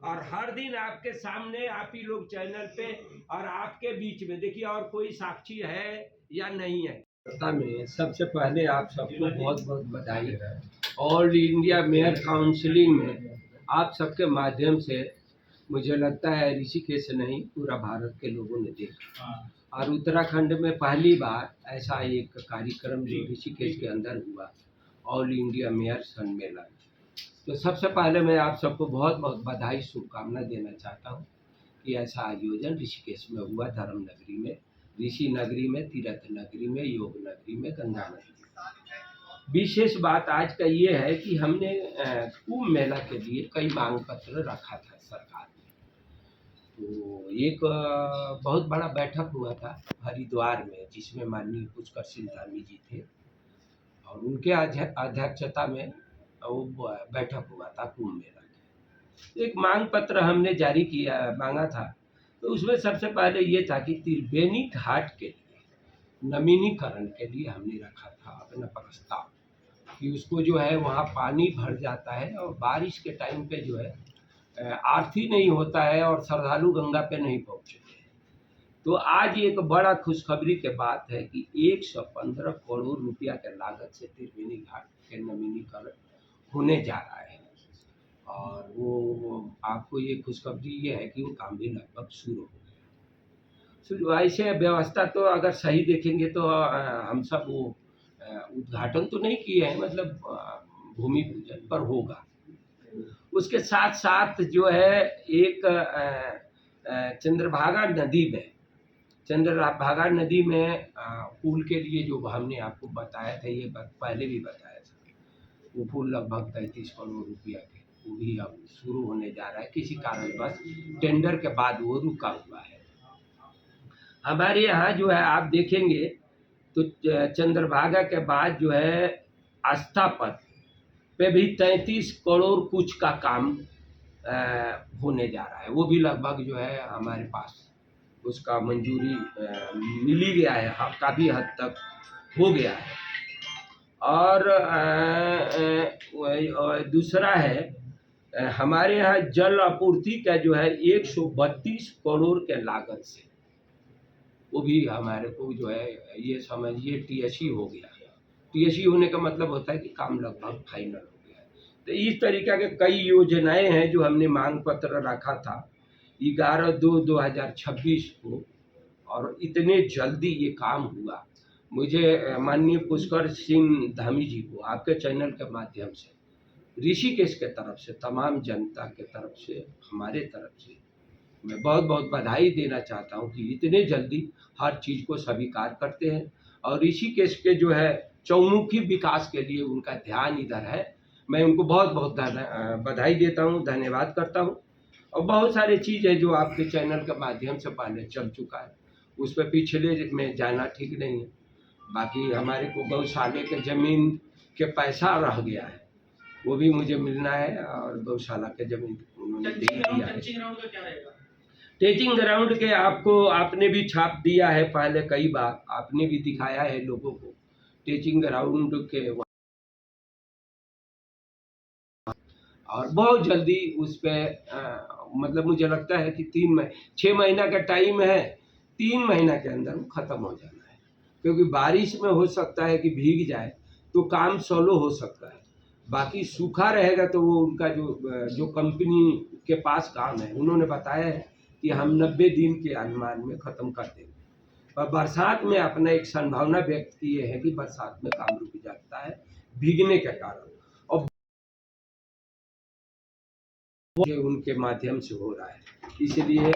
और हर दिन आपके सामने आप ही लोग चैनल पे और आपके बीच में देखिए, और कोई साक्षी है या नहीं है। में सबसे पहले आप सबको बहुत बहुत बधाई है। ऑल इंडिया मेयर काउंसिलिंग में आप सबके माध्यम से मुझे लगता है ऋषिकेश नहीं पूरा भारत के लोगों ने देखा, और उत्तराखंड में पहली बार ऐसा एक कार्यक्रम जो ऋषिकेश के अंदर हुआ, ऑल इंडिया मेयर सम्मेलन। तो सबसे पहले मैं आप सबको बहुत बहुत बधाई शुभकामना देना चाहता हूँ कि ऐसा आयोजन ऋषिकेश में हुआ, धर्म नगरी में, ऋषि नगरी में, तीर्थ नगरी में, योग नगरी में, गंगा नगरी में। विशेष बात आज का ये है कि हमने कुंभ मेला के लिए कई मांग पत्र रखा था सरकार ने। तो एक बहुत बड़ा बैठक हुआ था हरिद्वार में, जिसमें माननीय पुष्कर सिंह धामी जी थे और उनके अध्यक्षता में वो बैठक हुआ था कुंभ मेला की। एक मांग पत्र हमने जारी किया, मांगा था। तो उसमें सबसे पहले ये था कि त्रिवेणी घाट के लिए नवीनीकरण के लिए हमने रखा था अपना प्रस्ताव कि उसको जो है वहाँ पानी भर जाता है और बारिश के टाइम पे जो है आरती नहीं होता है और श्रद्धालु गंगा पे नहीं पहुँचते। तो आज एक बड़ा खुशखबरी के बात है कि 115 करोड़ रुपया के लागत से त्रिवेणी घाट के नवीनीकरण होने जा रहा है। और वो आपको ये खुशखबरी ये है कि वो काम भी लगभग शुरू हो गया। शुरू ऐसे व्यवस्था तो अगर सही देखेंगे तो हम सब वो उद्घाटन तो नहीं किए हैं, मतलब भूमि पूजन पर होगा। उसके साथ साथ जो है एक चंद्रभागा नदी में पुल के लिए जो हमने आपको बताया था, ये पहले भी बताया था, वो पुल लगभग 33 करोड़ रुपया के, वो भी अब शुरू होने जा रहा है। किसी कारणवश टेंडर के बाद वो रुका हुआ है। हमारे यहाँ जो है आप देखेंगे तो चंद्रभागा के बाद जो है आस्था पथ पे भी 33 करोड़ कुछ का काम होने जा रहा है। वो भी लगभग जो है हमारे पास उसका मंजूरी मिल ही गया है, काफ़ी हद तक हो गया है। और दूसरा है हमारे यहाँ जल आपूर्ति का जो है 132 करोड़ के लागत से, वो भी हमारे को जो है ये समझिए टीएससी हो गया है। टीएससी होने का मतलब होता है कि काम लगभग फाइनल हो गया है। तो इस तरीके के कई योजनाएं हैं जो हमने मांग पत्र रखा था 11/2/2026 को, और इतने जल्दी ये काम हुआ। मुझे माननीय पुष्कर सिंह धामी जी को आपके चैनल के माध्यम से ऋषिकेश के तरफ से, तमाम जनता के तरफ से, हमारे तरफ से मैं बहुत बहुत बधाई देना चाहता हूँ कि इतने जल्दी हर चीज़ को स्वीकार करते हैं और ऋषिकेश के जो है चौमुखी विकास के लिए उनका ध्यान इधर है। मैं उनको बहुत बहुत बधाई देता हूँ, धन्यवाद करता हूँ। और बहुत सारी चीज़ है जो आपके चैनल के माध्यम से पहले चल चुका है, उस पर पिछले में जाना ठीक नहीं है। बाकी हमारे को गौशाले के ज़मीन के पैसा रह गया है, वो भी मुझे मिलना है, और गौशाला के ज़मीन उन्होंने दे दिया है। टेचिंग ग्राउंड के आपने भी छाप दिया है पहले, कई बार आपने भी दिखाया है लोगों को टेचिंग ग्राउंड के, और बहुत जल्दी उस पर मतलब मुझे लगता है कि 6 महीना का टाइम है, 3 महीना के अंदर वो ख़त्म हो जाना है। क्योंकि बारिश में हो सकता है कि भीग जाए तो काम सोलो हो सकता है, बाकी सूखा रहेगा तो वो उनका जो कंपनी के पास काम है उन्होंने बताया है कि हम 90 दिन के अनुमान में ख़त्म कर देंगे। और बरसात में अपना एक संभावना व्यक्त किए हैं कि बरसात में काम रुक जाता है भीगने के कारण, और उनके माध्यम से हो रहा है। इसलिए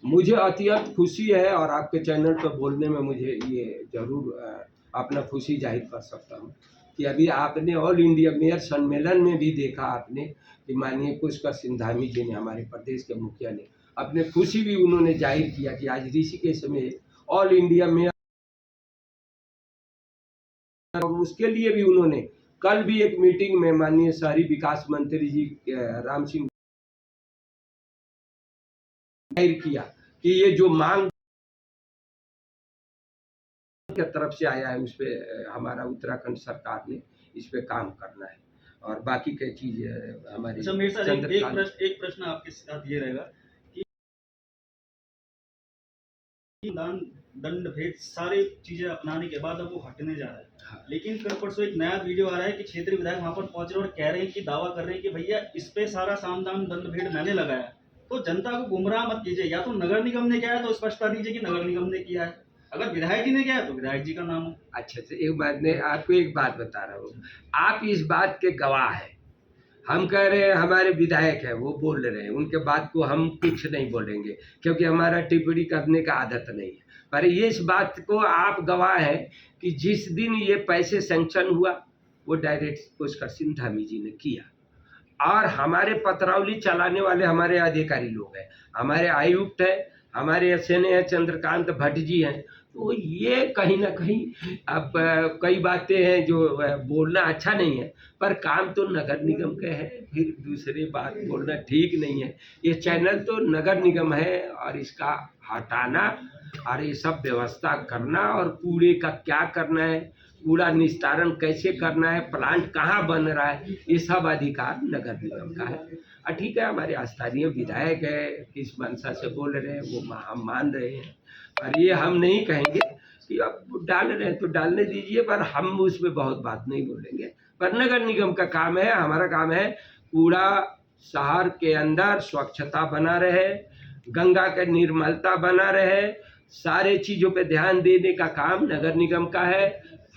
मुझे अत्यंत खुशी है, और आपके चैनल पर बोलने में मुझे ये ज़रूर अपना खुशी जाहिर कर सकता हूँ कि अभी आपने ऑल इंडिया मेयर सम्मेलन में भी देखा आपने कि माननीय पुष्कर सिंह धामी जी ने, हमारे प्रदेश के मुखिया ने, अपने खुशी भी उन्होंने जाहिर किया कि आज ऋषिकेश में ऑल इंडिया मेयर, और उसके लिए भी उन्होंने कल भी एक मीटिंग में माननीय शहरी विकास मंत्री जी राम सिंह जाहिर किया कि ये जो मांग की तरफ से आया है उस पर हमारा उत्तराखंड सरकार ने इस पे काम करना है। और बाकी की चीज हमारी अच्छा मेरे साथ चंद्रकांत। एक प्रश्न आपके साथ ये रहेगा कि दान दंड भेद सारी चीजें अपनाने के बाद अब वो हटने जा रहा है। हाँ। लेकिन कल परसों एक नया वीडियो आ रहा है कि क्षेत्रीय विधायक वहां पर पहुंच रहे और कह रहे हैं कि दावा कर रहे हैं कि भैया इस पे सारा साम दाम दंड भेद मैंने लगाया। तो जनता को गुमराह मत कीजिए, या तो नगर निगम ने किया है तो स्पष्टता दीजिए कि नगर निगम ने किया है, अगर विधायक जी ने किया है तो विधायक जी का नाम हो। अच्छा अच्छा, एक बात नहीं, आपको एक बात बता रहा हूँ, आप इस बात के गवाह हैं। हम कह रहे हैं हमारे विधायक है वो बोल रहे हैं, उनके बात को हम कुछ नहीं बोलेंगे क्योंकि हमारा टिप्पणी करने का आदत नहीं है। पर ये इस बात को आप गवाह हैं कि जिस दिन ये पैसे सैंक्शन हुआ वो डायरेक्ट पुष्कर सिंह धामी जी ने किया, और हमारे पत्रावली चलाने वाले हमारे अधिकारी लोग हैं, हमारे आयुक्त हैं, हमारे एसएनए हैं चंद्रकांत भट्ट जी हैं। तो ये कहीं ना कहीं अब कई बातें हैं जो बोलना अच्छा नहीं है, पर काम तो नगर निगम के हैं, फिर दूसरी बात बोलना ठीक नहीं है। ये चैनल तो नगर निगम है और इसका हटाना और ये सब व्यवस्था करना और कूड़े का क्या करना है, कूड़ा निस्तारण कैसे करना है, प्लांट कहाँ बन रहा है, ये सब अधिकार नगर निगम का है। ठीक है, हमारे स्थानीय विधायक है, किस मंशा से बोल रहे हैं वो हम मान रहे हैं, पर ये हम नहीं कहेंगे कि अब डाल रहे हैं तो डालने दीजिए, पर हम उसमें बहुत बात नहीं बोलेंगे। पर नगर निगम का काम है, हमारा काम है कूड़ा शहर के अंदर स्वच्छता बना रहे, गंगा के निर्मलता बना रहे, सारे चीज़ों पे ध्यान देने का काम नगर निगम का है।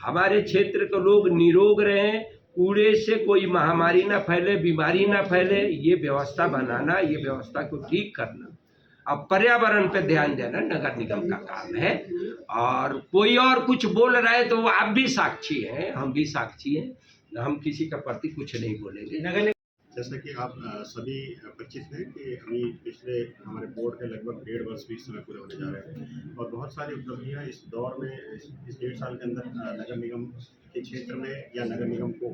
हमारे क्षेत्र के लोग निरोग रहें, कूड़े से कोई महामारी ना फैले, बीमारी ना फैले, ये व्यवस्था बनाना, ये व्यवस्था को ठीक करना, अब पर्यावरण पे ध्यान देना नगर निगम का काम है। और कोई और कुछ बोल रहा है तो आप भी साक्षी हैं, हम भी साक्षी हैं, हम किसी का प्रति कुछ नहीं बोलेंगे। जैसा कि आप सभी परिचित हैं कि अभी पिछले हमारे बोर्ड के लगभग 1.5 वर्ष भी इस समय पूरे होने जा रहे हैं और बहुत सारी उपलब्धियां इस दौर में इस 1.5 साल के अंदर नगर निगम के क्षेत्र में या नगर निगम को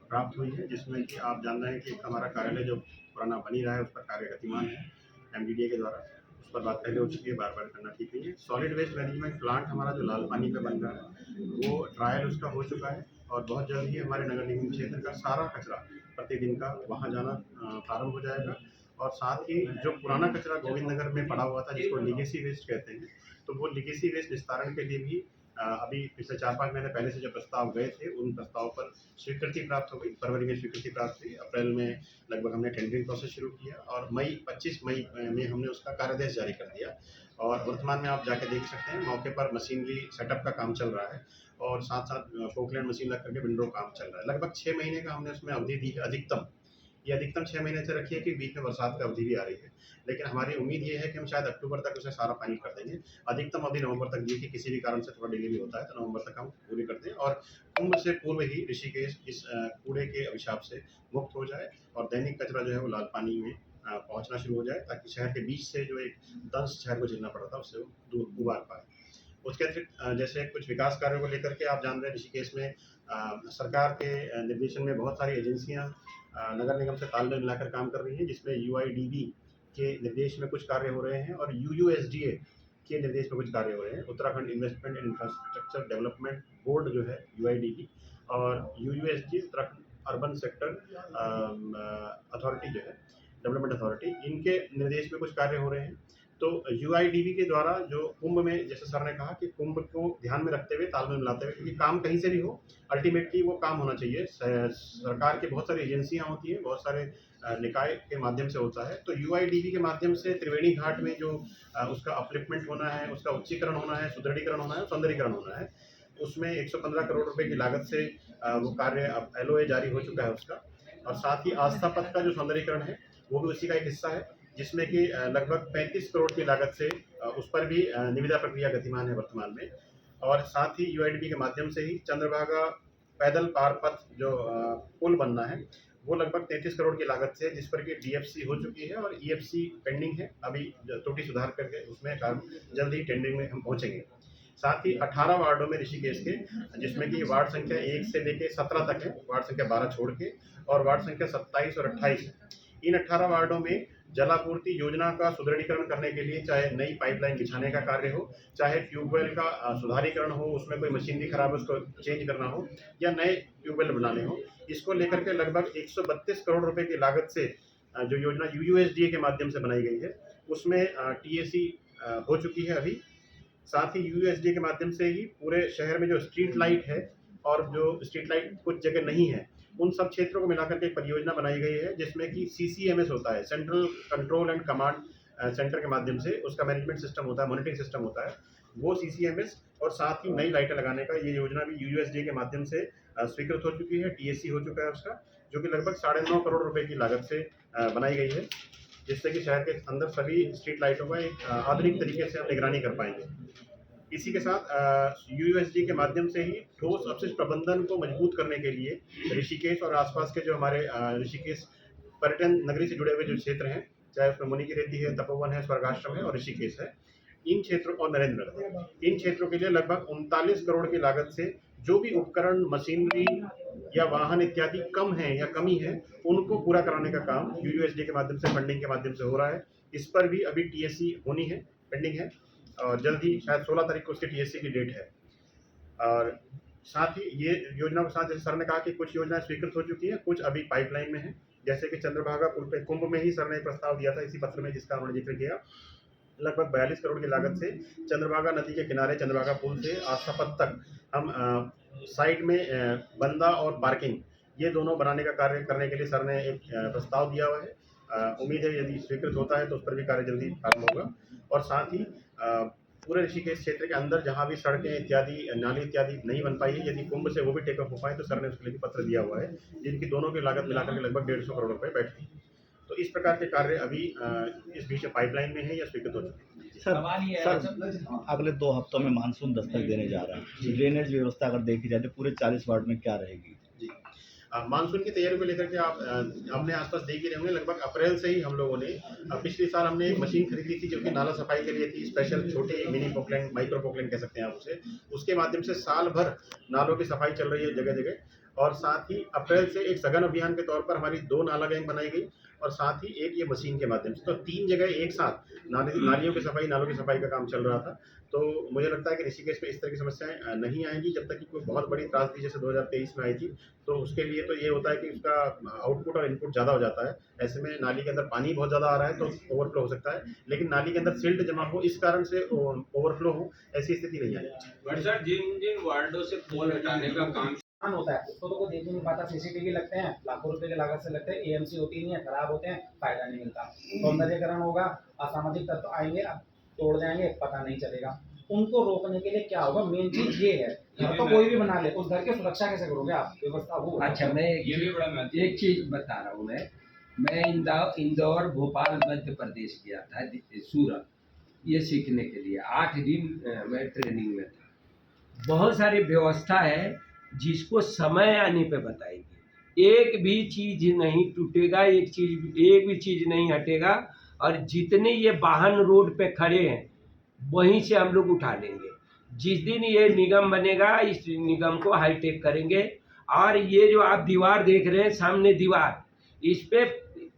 प्राप्त हुई है, जिसमें कि आप जान रहे हैं कि हमारा कार्यालय जो पुराना बनी रहा है उस पर कार्य गतिमान है MDDA के द्वारा। उस पर बात पहले हो चुकी है, बार बार करना ठीक नहीं है। सॉलिड वेस्ट मैनेजमेंट प्लांट हमारा जो लाल पानी पे बन रहा है वो ट्रायल उसका हो चुका है और बहुत जल्द ही हमारे नगर निगम क्षेत्र का सारा कचरा प्रतिदिन का वहाँ जाना प्रारंभ हो जाएगा। और साथ ही जो पुराना कचरा गोविंद नगर में पड़ा हुआ था जिसको लीगेसी वेस्ट कहते हैं, तो वो लीगेसी वेस्ट निस्तारण के लिए भी अभी पिछले 4-5 महीने पहले से जो प्रस्ताव गए थे उन प्रस्ताव पर स्वीकृति प्राप्त हो गई। फरवरी में स्वीकृति प्राप्त हुई, अप्रैल में लगभग हमने टेंडरिंग प्रोसेस शुरू किया और 25 मई में हमने उसका कार्यादेश जारी कर दिया। और वर्तमान में आप जाके देख सकते हैं मौके पर मशीनरी सेटअप का काम चल रहा है और साथ साथ फोकलैंड मशीन लग करके विंडो काम चल रहा है। लगभग 6 महीने का हमने उसमें अवधि दी है अधिकतम। ये अधिकतम 6 महीने से रखी है कि बीच में बरसात की अवधि भी आ रही है, लेकिन हमारी उम्मीद ये है कि हम शायद अक्टूबर तक उसे सारा फाइनल कर देंगे। अधिकतम अवधि नवंबर तक दी, कि किसी भी कारण से थोड़ा डिले भी होता है तो नवंबर तक हम पूरी कर दें और कुंभ से पूर्व ही ऋषिकेश इस कूड़े के अभिशाप से मुक्त हो जाए और दैनिक कचरा जो है वो लाल पानी में पहुंचना शुरू हो जाए, ताकि शहर के बीच से जो एक दंश शहर को झेलना पड़ा था उससे वो दूर उबार पाए। उसके अतिरिक्त जैसे कुछ विकास कार्यों को लेकर के आप जान रहे हैं ऋषिकेश में सरकार के निर्देशन में बहुत सारी एजेंसियां नगर निगम से तालमेल मिलाकर काम कर रही हैं, जिसमें UIDB के निर्देश में कुछ कार्य हो रहे हैं और UUSDA के निर्देश में कुछ कार्य हो रहे हैं। Uttarakhand investment and infrastructure development board जो है UIDB और UUSD Uttarakhand urban sector authority जो है डेवलपमेंट अथॉरिटी, इनके निर्देश में कुछ कार्य हो रहे हैं। तो UIDB के द्वारा जो कुंभ में, जैसे सर ने कहा कि कुंभ को ध्यान में रखते हुए तालमेल मिलाते हुए, क्योंकि काम कहीं से भी हो अल्टीमेटली वो काम होना चाहिए। सरकार की बहुत सारी एजेंसियां होती हैं, बहुत सारे निकाय के माध्यम से होता है, तो UIDB के माध्यम से त्रिवेणी घाट में जो उसका अपलिफ्टमेंट होना है, उसका उच्चीकरण होना है, सुदृढ़ीकरण होना है, सौंदर्यीकरण होना है, उसमें 115 करोड़ रुपए की लागत से वो कार्य अब LOA जारी हो चुका है उसका। और साथ ही आस्था पथ का जो सौंदर्यीकरण है वो भी उसी का एक हिस्सा है, जिसमें कि लगभग 35 करोड़ की लागत से उस पर भी निविदा प्रक्रिया गतिमान है वर्तमान में। और साथ ही UIDB के माध्यम से ही चंद्रभागा पैदल पार पथ जो पुल बनना है वो लगभग 33 करोड़ की लागत से, जिस पर कि DFC हो चुकी है और EFC पेंडिंग है, अभी त्रुटि सुधार करके उसमें काम जल्द ही टेंडरिंग में हम पहुंचेंगे। साथ ही 18 वार्डों में ऋषिकेश के, जिसमें कि वार्ड संख्या 1 से लेकर 17 तक है, वार्ड संख्या 12 छोड़ के, और वार्ड संख्या 27 और 28 इन 18 वार्डों में जलापूर्ति योजना का सुदृढ़ीकरण करने के लिए चाहे नई पाइपलाइन बिछाने का कार्य हो, चाहे ट्यूबवेल का सुधारीकरण हो, उसमें कोई मशीनरी खराब है उसको चेंज करना हो, या नए ट्यूबवेल बनाने हो, इसको लेकर के लगभग 132 करोड़ रुपए की लागत से जो योजना यूयूएसडीए के माध्यम से बनाई गई है, उसमें टीएसी हो चुकी है अभी। साथ ही यूयूएसडीए के माध्यम से ही पूरे शहर में जो स्ट्रीट लाइट है और जो स्ट्रीट लाइट कुछ जगह नहीं है, उन सब क्षेत्रों को मिलाकर के एक परियोजना बनाई गई है, जिसमें कि सीसीएमएस होता है, central control and command centre के माध्यम से उसका मैनेजमेंट सिस्टम होता है, मॉनिटरिंग सिस्टम होता है, वो सीसीएमएस और साथ ही नई लाइटें लगाने का ये योजना भी यूयूएसडीए के माध्यम से स्वीकृत हो चुकी है, टीएसी हो चुका है उसका, जो कि लगभग 9.5 करोड़ रुपए की लागत से बनाई गई है, जिससे कि शहर के अंदर सभी स्ट्रीट लाइटों का एक आधुनिक तरीके से हम निगरानी कर पाएंगे। इसी के साथ यूयूएसडी के माध्यम से ही ठोस अपशिष्ट प्रबंधन को मजबूत करने के लिए ऋषिकेश और आसपास के जो हमारे ऋषिकेश पर्यटन नगरी से जुड़े हुए जो क्षेत्र हैं, चाहे उसमें मुनि की रेती है, तपोवन है, स्वर्गाश्रम है और ऋषिकेश है, इन क्षेत्रों और नरेंद्र, इन क्षेत्रों के लिए लगभग 39 करोड़ की लागत से जो भी उपकरण, मशीनरी या वाहन इत्यादि कम है या कमी है, उनको पूरा कराने का काम यूयूएसडी के माध्यम से, फंडिंग के माध्यम से हो रहा है। इस पर भी अभी टीएससी होनी है, पेंडिंग है, और जल्द ही शायद 16 तारीख को उसके टीएससी की डेट है। और साथ ही ये योजना के साथ, जैसे सर ने कहा कि कुछ योजनाएं स्वीकृत हो चुकी हैं, कुछ अभी पाइपलाइन में है, जैसे कि चंद्रभागा पुल पे कुंभ में ही सर ने प्रस्ताव दिया था इसी पत्र में, जिसका उन्होंने जिक्र किया। लगभग 42 करोड़ की लागत से चंद्रभागा नदी के किनारे चंद्रभागा पुल से आसपास तक हम साइड में बंदा और पार्किंग, ये दोनों बनाने का कार्य करने के लिए सर ने एक प्रस्ताव दिया हुआ है। उम्मीद है यदि स्वीकृत होता है तो उस पर भी कार्य जल्दी प्रारंभ होगा। और साथ ही पूरे ऋषिकेश क्षेत्र के अंदर जहाँ भी सड़कें इत्यादि, नाली इत्यादि नहीं बन पाई है, यदि कुंभ से वो भी टेकअप हो पाए तो सर ने उसके लिए भी पत्र दिया हुआ है, जिनकी दोनों की लागत मिलाकर के लगभग 150 करोड़ रुपए बैठती है। तो इस प्रकार के कार्य अभी इस बीच पाइपलाइन में है या स्वीकृत हो चुके हैं। सर अगले 2 हफ्तों में मानसून दस्तक देने जा रहा है, ड्रेनेज व्यवस्था अगर देखी जाए तो पूरे 40 वार्ड में क्या रहेगी? जी, मानसून की तैयारी को लेकर के आप अपने आसपास देख ही रहे होंगे। लगभग अप्रैल से ही हम लोगों ने, पिछले साल हमने एक मशीन खरीदी थी जो कि नाला सफाई के लिए थी, स्पेशल छोटे मिनी पोकलैंड, माइक्रो पोकलैंड कह सकते हैं आप उसे। उसके माध्यम से साल भर नालों की सफाई चल रही है जगह जगह। और साथ ही अप्रैल से एक सघन अभियान के तौर पर हमारी 2 नाला गैंग बनाई गई, और साथ ही एक ये मशीन के माध्यम से, तो 3 जगह एक साथ नालियों की सफाई, नालों की सफाई का काम चल रहा था। तो मुझे लगता है कि ऋषिकेश में इस तरह की समस्याएं नहीं आएंगी जब तक कि कोई बहुत बड़ी त्रासदी जैसे 2023 में आई थी। तो उसके लिए तो ये होता है कि उसका आउटपुट और इनपुट ज़्यादा हो जाता है। ऐसे में नाली के अंदर पानी बहुत ज़्यादा आ रहा है तो ओवरफ्लो हो सकता है, लेकिन नाली के अंदर सिल्ट जमा हो, इस कारण से ओवरफ्लो हो, ऐसी स्थिति नहीं आएगी। बट सर, जिन वार्डों से पोल हटाने का काम होता है उसको तो कोई देख ही नहीं पाता। सीसीटीवी लगते हैं, लाखों रुपए की लागत से लगते हैं, एएमसी होती नहीं है, खराब होते हैं, फायदा नहीं मिलता। सौंदर्यकरण होगा, असामाजिक तत्व आएंगे, तोड़ जाएंगे, पता नहीं चलेगा। उनको रोकने के लिए क्या होगा? मेन चीज ये है, घर तो कोई भी बना ले, उस घर की सुरक्षा कैसे करोगे आप? व्यवस्था हो। अच्छा, मैं एक चीज बता रहा हूँ। मैं इंदौर, भोपाल, मध्य प्रदेश गया था, सूरत, ये सीखने के लिए 8 दिन मैं ट्रेनिंग में था। बहुत सारी व्यवस्था है जिसको समय आने पे बताएगी। एक भी चीज नहीं टूटेगा, एक भी चीज नहीं हटेगा, और जितने ये वाहन रोड पे खड़े हैं वहीं से हम लोग उठा लेंगे। जिस दिन ये निगम बनेगा, इस निगम को हाईटेक करेंगे। और ये जो आप दीवार देख रहे हैं, सामने दीवार, इस पे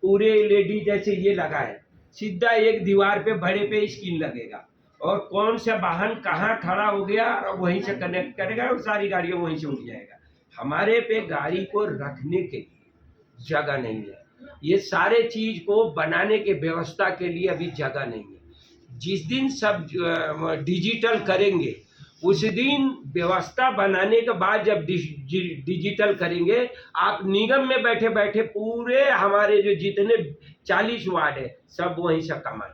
पूरे एलईडी जैसे ये लगा है, सीधा एक दीवार पे बड़े पे स्क्रीन लगेगा, और कौन सा वाहन कहाँ खड़ा हो गया और वहीं से कनेक्ट करेगा, और सारी गाड़ियाँ वहीं से उठ जाएगा। हमारे पे गाड़ी को रखने के लिए जगह नहीं है, ये सारे चीज को बनाने के व्यवस्था के लिए अभी जगह नहीं है। जिस दिन सब डिजिटल करेंगे, उस दिन व्यवस्था बनाने के बाद जब डिजिटल करेंगे, आप निगम में बैठे बैठे पूरे हमारे जो जितने 40 वार्ड है सब वहीं से कमाएं।